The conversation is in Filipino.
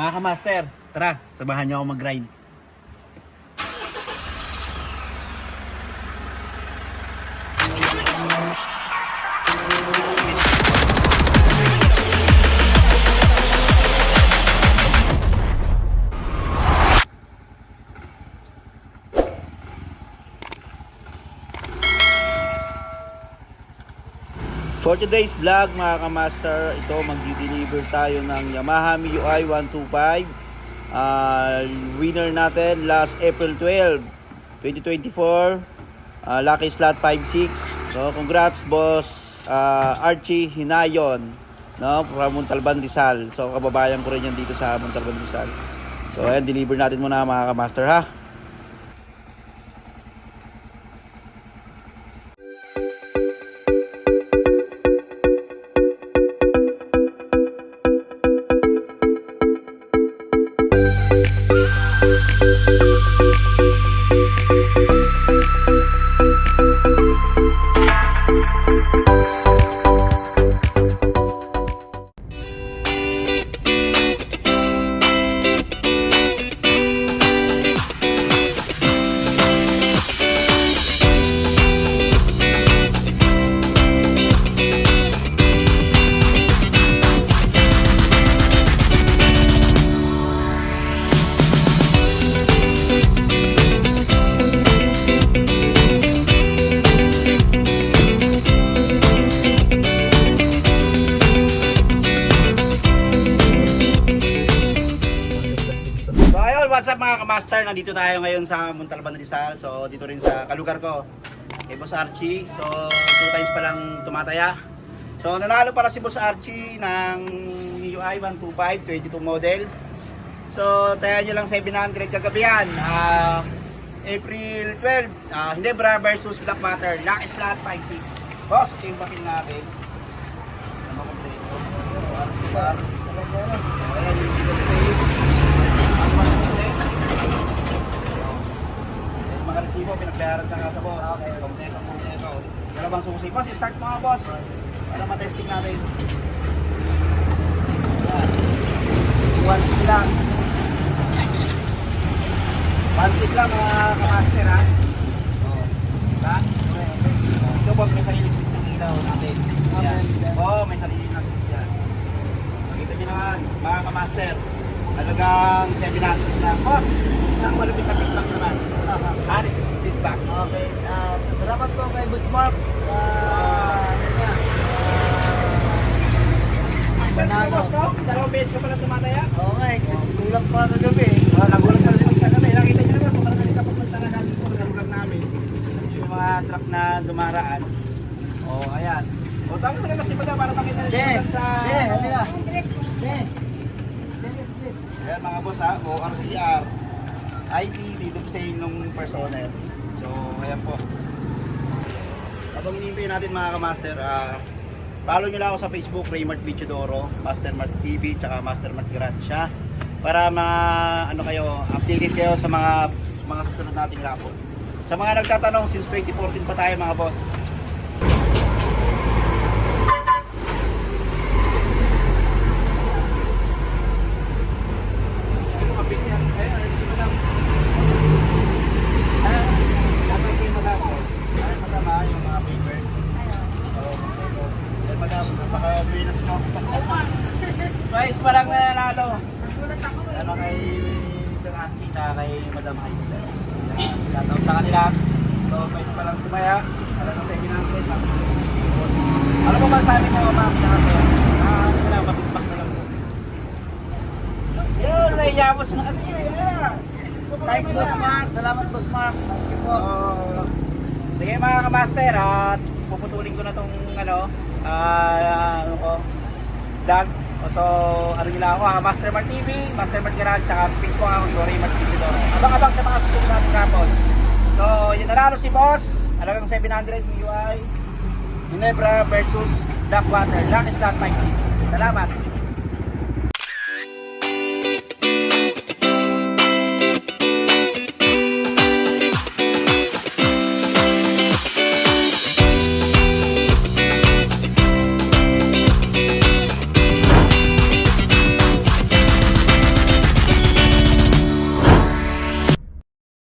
Mga ka-master, tara, samahan niyo ako mag-grind. For today's vlog mga ka-master, ito magdi-deliver tayo ng Yamaha MIUI 125. Winner natin last April 12, 2024. Lucky slot 56. So congrats boss Archie Hinayon, no, from Montalban Rizal. So kababayan ko rin yan dito sa Montalban Rizal. So ayan, deliver natin muna mga ka-master ha. What's up mga ka-master? Nandito tayo ngayon sa Montalban Rizal. So dito rin sa kalugar ko kay Boss Archie. So 2 times pa lang tumataya. So nanalo para si Boss Archie ng MIUI 125 22 model. So taya nyo lang 700 kagabi yan. April 12, Hinebra versus Blackwater, Lucky slot 56. Boss, ito yung bakil natin. Ano kompleto? Makaresibo, pinagbayaran siya nga sa boss. Okay. Kompleto. Dalawang susi. Boss, start mo nga boss. Para matesting natin. Ayan. 1 stick lang. 1 stick lang mga ka-master ha. Diba? Ito boss, may sarili switch ng ilaw natin. Ayan. May sarili na switch yan. Makita nyo naman, mga ka-master. Talagang 700 lang. Boss, isang malupit na feedback naman. Honest feedback. Okay. Salamat po kay Boss Mark sa Ano boss, no? Dalawang beses ka pala tumataya? Oo nga eh. Tulak pa kagabi. Nagulat ka rin sa kami. Nakita nyo naman, kung parang nagkapapunta na natin po, nagulat namin. Yung mga truck na dumaraan. Ayan. Tama mo naman si Madam para makita na siya sa... halika. Ayan mga boss ha, ORCR. ID, dito po sa inyong personal. So, ayan po. Habang iniintay natin mga ka-master, follow nyo lang ako sa Facebook, Raymart Bichidoro, Mastermart TV, tsaka Mastermart Gracia. Para updated kayo sa mga susunod nating lapo. Sa mga nagtatanong, since 2014 pa tayo mga boss. Guys, parang nanalo. Ano kay Sir Anki na kay Madam Heister. Shoutout sa kanila. So, pwede pa lang tumaya. Alam mo sa ginamit lang. Ano ba masabi mo, ma'am? Ano na lang, mapitback na lang po. Yun, naiyamos na kasi. Thanks Boss Mark. Salamat Boss Mark. Thank you po. Sige mga ka-master, at puputulin ko na tong vlog. So, nyo lang ako ha, Mastermart TV, Mastermart Garage, tsaka Facebook ako, Raymart Bichidoro. Abang-abang sa mga susunod natin kapon. So, yun nanalo si Boss, alagang 700 MIUI, Hinebra versus Blackwater, Lucky slot 56. Salamat!